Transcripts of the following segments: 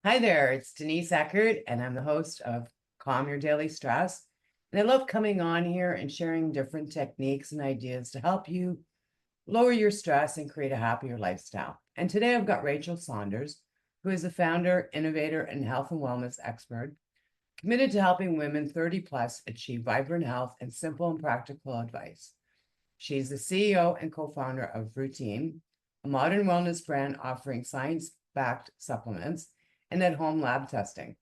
Hi there, it's Denise Eckert, and I'm the host of Calm Your Daily Stress. And I love coming on here and sharing different techniques and ideas to help you lower your stress and create a happier lifestyle. And today I've got Rachel Saunders, who is the founder, innovator, and health and wellness expert, committed to helping women 30 plus achieve vibrant health and simple and practical advice. She's the CEO and co founder of Routine, a modern wellness brand offering science backed supplements and at home lab testing.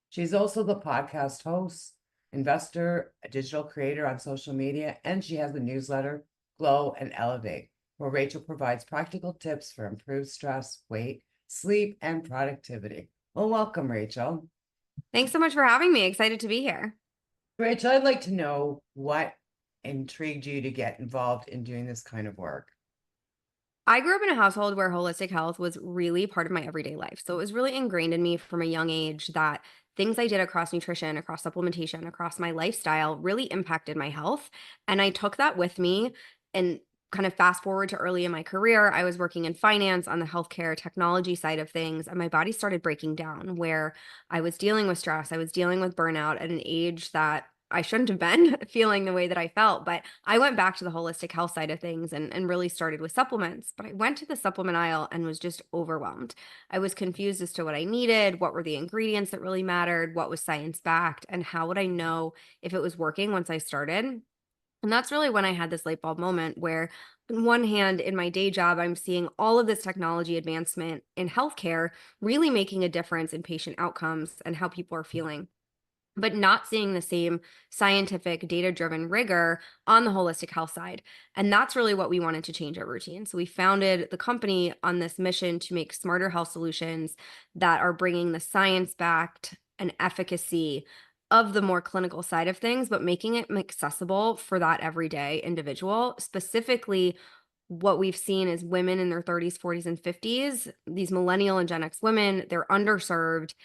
She's also the podcast host, investor, a digital creator on social media, and she has the newsletter Glow and Elevate, where Rachel provides practical tips for improved stress, weight, sleep, and productivity. Well, welcome, Rachel. Thanks so much for having me. Excited to be here. Rachel, I'd like to know what intrigued you to get involved in doing this kind of work. I grew up in a household where holistic health was really part of my everyday life. So it was really ingrained in me from a young age that things I did across nutrition, across supplementation, across my lifestyle really impacted my health. And I took that with me and kind of fast forward to early in my career, I was working in finance on the healthcare technology side of things, and my body started breaking down where I was dealing with stress, I was dealing with burnout at an age that I shouldn't have been feeling the way that I felt. But I went back to the holistic health side of things and really started with supplements. But I went to the supplement aisle and was just overwhelmed. I was confused as to what I needed, what were the ingredients that really mattered, what was science backed, and how would I know if it was working once I started. And that's really when I had this light bulb moment where, on one hand, in my day job, I'm seeing all of this technology advancement in healthcare really making a difference in patient outcomes and how people are feeling, but not seeing the same scientific data driven rigor on the holistic health side. And that's really what we wanted to change our routine. So we founded the company on this mission to make smarter health solutions that are bringing the science backed and efficacy of the more clinical side of things, but making it accessible for that everyday individual. Specifically, what we've seen is women in their 30s, 40s, and 50s, these millennial and Gen X women, they're underserved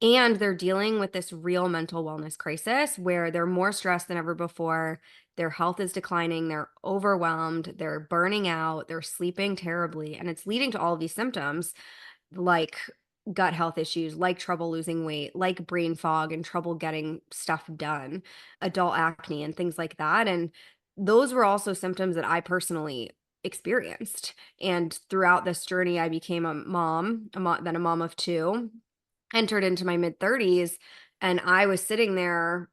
and they're dealing with this real mental wellness crisis where they're more stressed than ever before. Their health is declining. They're overwhelmed. They're burning out. They're sleeping terribly. And it's leading to all of these symptoms like gut health issues, like trouble losing weight, like brain fog and trouble getting stuff done, adult acne, and things like that. And those were also symptoms that I personally experienced. And throughout this journey, I became then a mom of two, entered into my mid 30s, and I was sitting there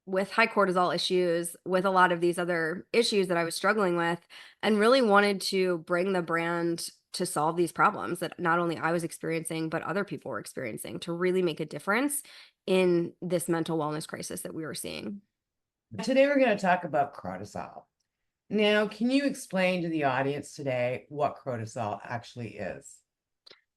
with high cortisol issues, with a lot of these other issues that I was struggling with, and really wanted to bring the brand to solve these problems that not only I was experiencing, but other people were experiencing to really make a difference in this mental wellness crisis that we were seeing. Today, we're going to talk about cortisol. Now, can you explain to the audience today what cortisol actually is?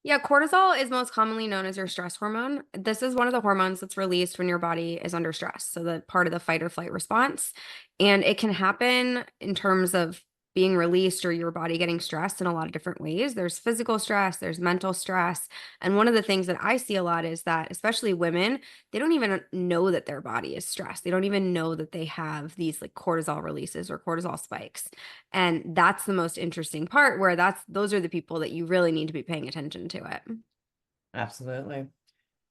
Yeah, cortisol is most commonly known as your stress hormone. This is one of the hormones that's released when your body is under stress. So, the part of the fight or flight response. And it can happen in terms of being released or your body getting stressed in a lot of different ways. There's physical stress, there's mental stress. And one of the things that I see a lot is that, especially women, they don't even know that their body is stressed. They don't even know that they have these like cortisol releases or cortisol spikes. And that's the most interesting part where those are the people that you really need to be paying attention to it. Absolutely.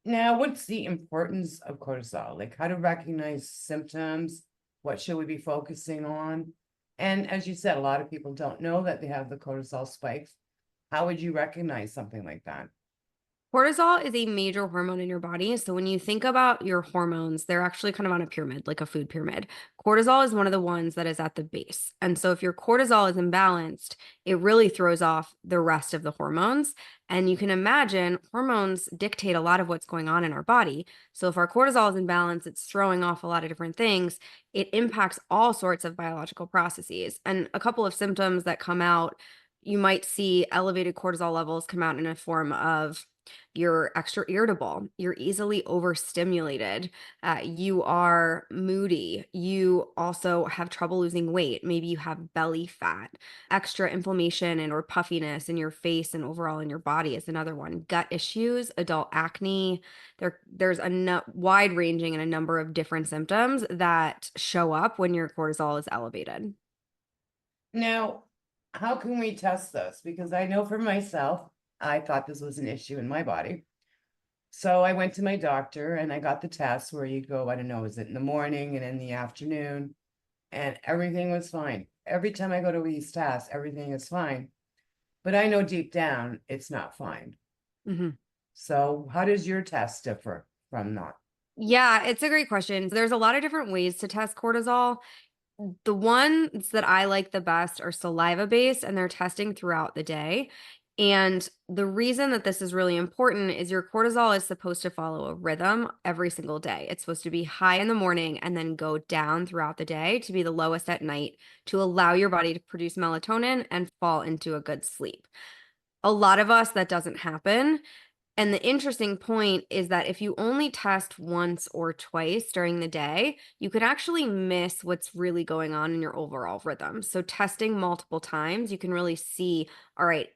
Now, what's the importance of cortisol? Like, how to recognize symptoms? What should we be focusing on? And as you said, a lot of people don't know that they have the cortisol spikes. How would you recognize something like that? Cortisol is a major hormone in your body. So when you think about your hormones, they're actually kind of on a pyramid, like a food pyramid. Cortisol is one of the ones that is at the base. And so if your cortisol is imbalanced, it really throws off the rest of the hormones. And you can imagine hormones dictate a lot of what's going on in our body. So if our cortisol is imbalanced, it's throwing off a lot of different things. It impacts all sorts of biological processes. And a couple of symptoms that come out, you might see elevated cortisol levels come out in a form of you're extra irritable, you're easily overstimulated, you are moody, you also have trouble losing weight, maybe you have belly fat, extra inflammation and or puffiness in your face and overall in your body is another one. Gut issues, adult acne, there's a wide ranging and a number of different symptoms that show up when your cortisol is elevated. Now, how can we test this? Because I know for myself, I thought this was an issue in my body. So I went to my doctor and I got the test where you go, I don't know, is it in the morning and in the afternoon? And everything was fine. Every time I go to these tests, everything is fine. But I know deep down it's not fine. Mhm. So how does your test differ from that? Yeah, it's a great question. There's a lot of different ways to test cortisol. The ones that I like the best are saliva based and they're testing throughout the day. And the reason that this is really important is your cortisol is supposed to follow a rhythm every single day. It's supposed to be high in the morning and then go down throughout the day to be the lowest at night to allow your body to produce melatonin and fall into a good sleep. A lot of us, that doesn't happen. And the interesting point is that if you only test once or twice during the day, you could actually miss what's really going on in your overall rhythm. So, testing multiple times, you can really see, all right,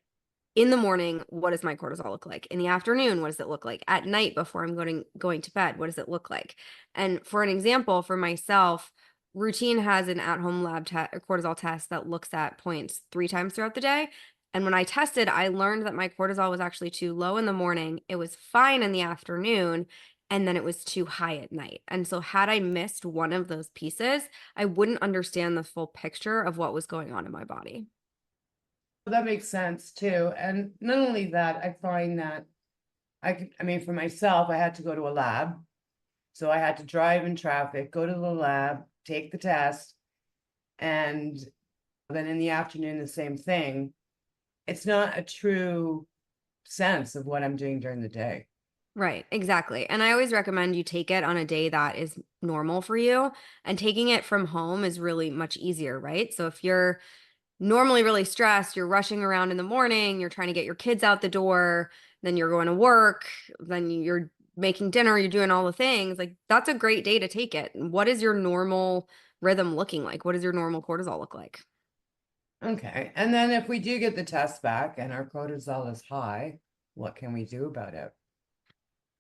in the morning, what does my cortisol look like? In the afternoon, what does it look like? At night before I'm going to bed, what does it look like? And for an example, for myself, routine has an at-home cortisol test that looks at points 3 times throughout the day. And when I tested, I learned that my cortisol was actually too low in the morning. It was fine in the afternoon, and then it was too high at night. And so had I missed one of those pieces, I wouldn't understand the full picture of what was going on in my body. That makes sense too. And not only that, I find that I mean, for myself, I had to go to a lab. So I had to drive in traffic, go to the lab, take the test, and then in the afternoon, the same thing. It's not a true sense of what I'm doing during the day. Right, exactly. And I always recommend you take it on a day that is normal for you. And taking it from home is really much easier, right? So if you're normally really stressed, you're rushing around in the morning, you're trying to get your kids out the door, then you're going to work, then you're making dinner, you're doing all the things, like that's a great day to take it. What is your normal rhythm looking like? What does your normal cortisol look like? Okay. And then if we do get the test back and our cortisol is high, what can we do about it?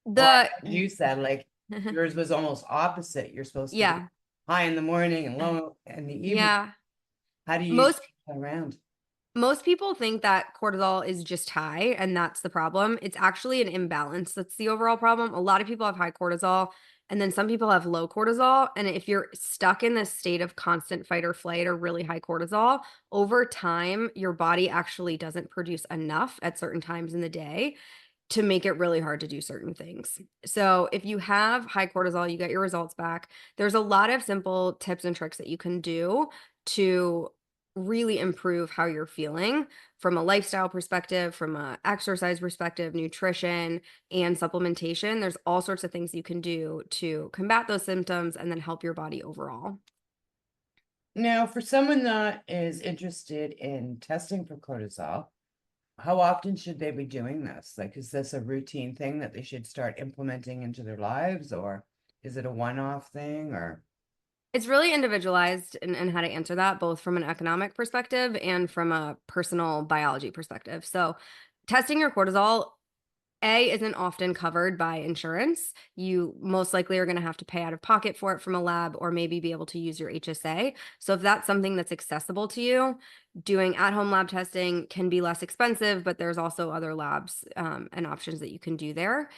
Or The as you said, like yours was almost opposite. You're supposed to be yeah, high in the morning and low in the evening. yeah. How do you Most change that around? Most people think that cortisol is just high and that's the problem. It's actually an imbalance that's the overall problem. A lot of people have high cortisol and then some people have low cortisol. And if you're stuck in this state of constant fight or flight or really high cortisol, over time, your body actually doesn't produce enough at certain times in the day to make it really hard to do certain things. So, if you have high cortisol, you get your results back. There's a lot of simple tips and tricks that you can do to really improve how you're feeling from a lifestyle perspective, from a exercise perspective, nutrition, and supplementation. There's all sorts of things you can do to combat those symptoms and then help your body overall. Now, for someone that is interested in testing for cortisol, how often should they be doing this? Like, is this a routine thing that they should start implementing into their lives, or is it a one-off thing, or? It's really individualized in how to answer that, both from an economic perspective and from a personal biology perspective. So, testing your cortisol, A, isn't often covered by insurance. You most likely are going to have to pay out of pocket for it from a lab or maybe be able to use your HSA. So, if that's something that's accessible to you, doing at home lab testing can be less expensive, but there's also other labs and options that you can do there.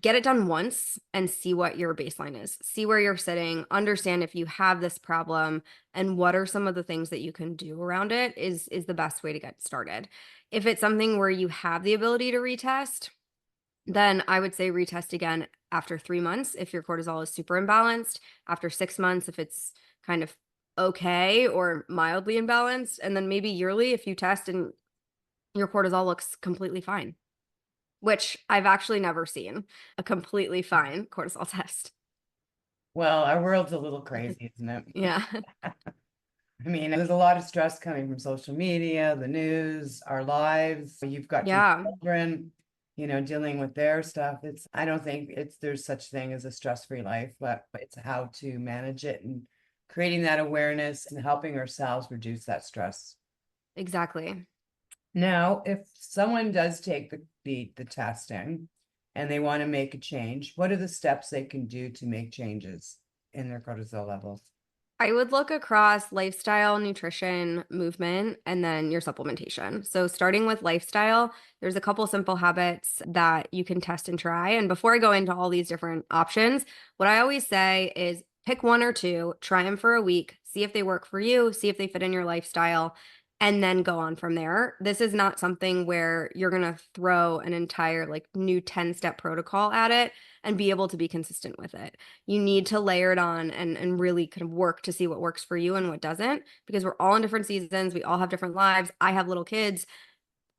Get it done once and see what your baseline is. See where you're sitting, understand if you have this problem and what are some of the things that you can do around it is the best way to get started. If it's something where you have the ability to retest, then I would say retest again after 3 months if your cortisol is super imbalanced, after 6 months if it's kind of okay or mildly imbalanced, and then maybe yearly if you test and your cortisol looks completely fine. Which I've actually never seen a completely fine cortisol test. Well, our world's a little crazy, isn't it? Yeah. I mean, there's a lot of stress coming from social media, the news, our lives. You've got your Yeah, children, dealing with their stuff. I don't think there's such thing as a stress-free life, but it's how to manage it and creating that awareness and helping ourselves reduce that stress. exactly. Now, if someone does take the testing and they want to make a change, what are the steps they can do to make changes in their cortisol levels? I would look across lifestyle, nutrition, movement, and then your supplementation. So, starting with lifestyle, there's a couple simple habits that you can test and try. And before I go into all these different options, what I always say is pick one or two, try them for a week, see if they work for you, see if they fit in your lifestyle, and then go on from there. This is not something where you're going to throw an entire like new 10-step protocol at it and be able to be consistent with it. You need to layer it on and really kind of work to see what works for you and what doesn't, because we're all in different seasons. We all have different lives. I have little kids.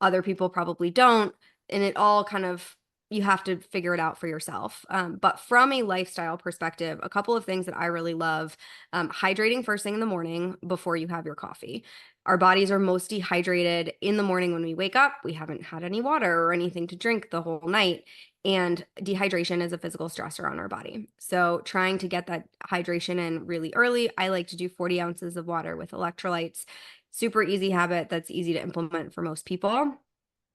Other people probably don't. And it all kind of, you have to figure it out for yourself. But from a lifestyle perspective, a couple of things that I really love, hydrating first thing in the morning before you have your coffee. Our bodies are most dehydrated in the morning when we wake up. We haven't had any water or anything to drink the whole night. And dehydration is a physical stressor on our body. So trying to get that hydration in really early, I like to do 40 ounces of water with electrolytes. Super easy habit that's easy to implement for most people.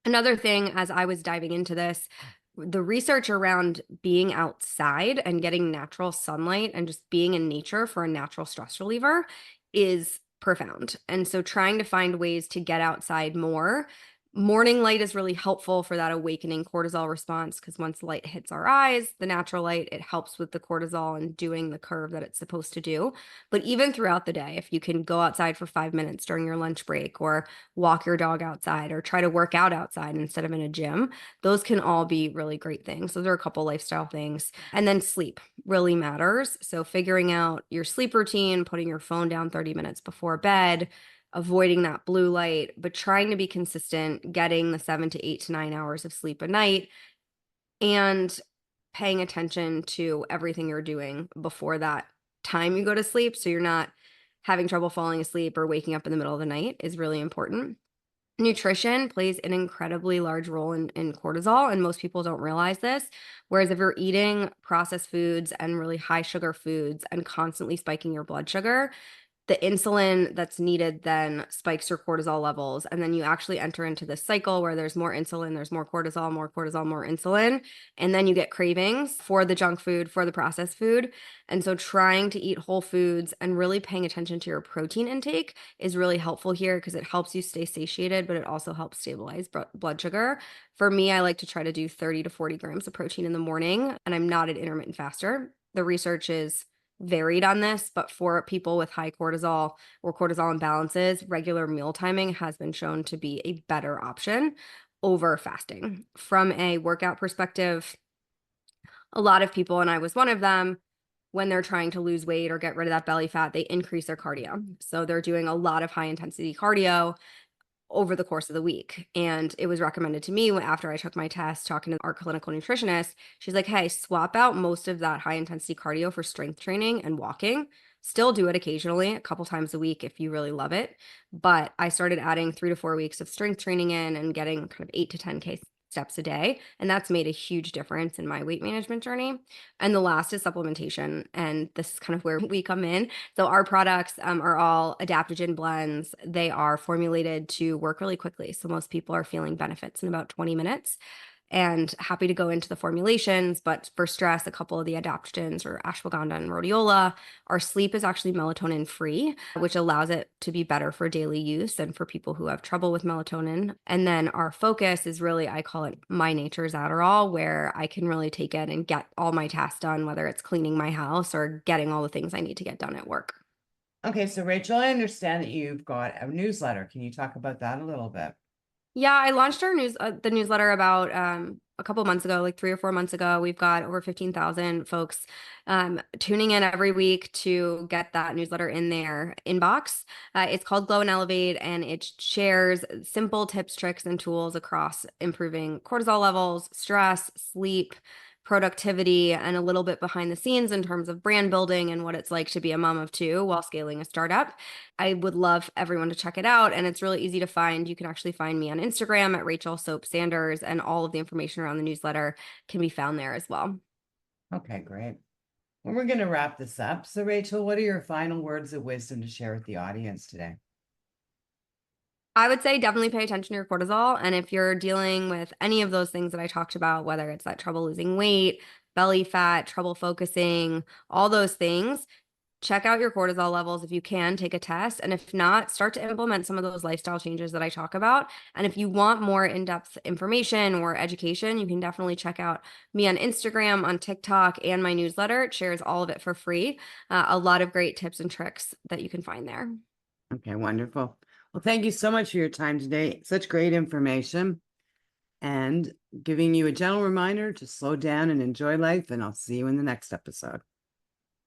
Another thing, as I was diving into this, the research around being outside and getting natural sunlight and just being in nature for a natural stress reliever is profound. And so trying to find ways to get outside more. Morning light is really helpful for that awakening cortisol response, because once light hits our eyes, the natural light, it helps with the cortisol and doing the curve that it's supposed to do. But even throughout the day, if you can go outside for 5 minutes during your lunch break, or walk your dog outside, or try to work out outside instead of in a gym, those can all be really great things. Those are a couple lifestyle things. And then sleep really matters. So figuring out your sleep routine, putting your phone down 30 minutes before bed, avoiding that blue light, but trying to be consistent, getting the 7 to 8 to 9 hours of sleep a night, and paying attention to everything you're doing before that time you go to sleep, so you're not having trouble falling asleep or waking up in the middle of the night, is really important. Nutrition plays an incredibly large role in cortisol, and most people don't realize this. Whereas if you're eating processed foods and really high sugar foods and constantly spiking your blood sugar, the insulin that's needed then spikes your cortisol levels. And then you actually enter into this cycle where there's more insulin, there's more cortisol, more cortisol, more insulin. And then you get cravings for the junk food, for the processed food. And so trying to eat whole foods and really paying attention to your protein intake is really helpful here, because it helps you stay satiated, but it also helps stabilize blood sugar. For me, I like to try to do 30 to 40 grams of protein in the morning, and I'm not an intermittent faster. The research is varied on this, but for people with high cortisol or cortisol imbalances, regular meal timing has been shown to be a better option over fasting. From a workout perspective, a lot of people, and I was one of them, when they're trying to lose weight or get rid of that belly fat, they increase their cardio. So they're doing a lot of high intensity cardio over the course of the week. And it was recommended to me after I took my test, talking to our clinical nutritionist. She's like, hey, swap out most of that high intensity cardio for strength training and walking. Still do it occasionally, a couple times a week if you really love it. But I started adding 3 to 4 weeks of strength training in and getting kind of 8 to 10K steps a day. And that's made a huge difference in my weight management journey. And the last is supplementation. And this is kind of where we come in. So our products are all adaptogen blends. They are formulated to work really quickly. So most people are feeling benefits in about 20 minutes. And happy to go into the formulations, but for stress, a couple of the adaptogens are ashwagandha and rhodiola. Our sleep is actually melatonin free, which allows it to be better for daily use and for people who have trouble with melatonin. And then our focus is really, I call it my nature's Adderall, where I can really take it and get all my tasks done, whether it's cleaning my house or getting all the things I need to get done at work. Okay, so Rachel, I understand that you've got a newsletter. Can you talk about that a little bit? Yeah, I launched our the newsletter about a couple months ago, like 3 or 4 months ago. We've got over 15,000 folks tuning in every week to get that newsletter in their inbox. It's called Glow and Elevate, and it shares simple tips, tricks, and tools across improving cortisol levels, stress, sleep, productivity, and a little bit behind the scenes in terms of brand building and what it's like to be a mom of two while scaling a startup. I would love everyone to check it out, and it's really easy to find. You can actually find me on Instagram at Rachel Soap Sanders, and all of the information around the newsletter can be found there as well. Okay, great. Well, we're going to wrap this up. So, Rachel, what are your final words of wisdom to share with the audience today? I would say definitely pay attention to your cortisol. And if you're dealing with any of those things that I talked about, whether it's that trouble losing weight, belly fat, trouble focusing, all those things, check out your cortisol levels. If you can, take a test. And if not, start to implement some of those lifestyle changes that I talk about. And if you want more in-depth information or education, you can definitely check out me on Instagram, on TikTok, and my newsletter. It shares all of it for free. A lot of great tips and tricks that you can find there. Okay, wonderful. Well, thank you so much for your time today. Such great information, and giving you a gentle reminder to slow down and enjoy life. And I'll see you in the next episode.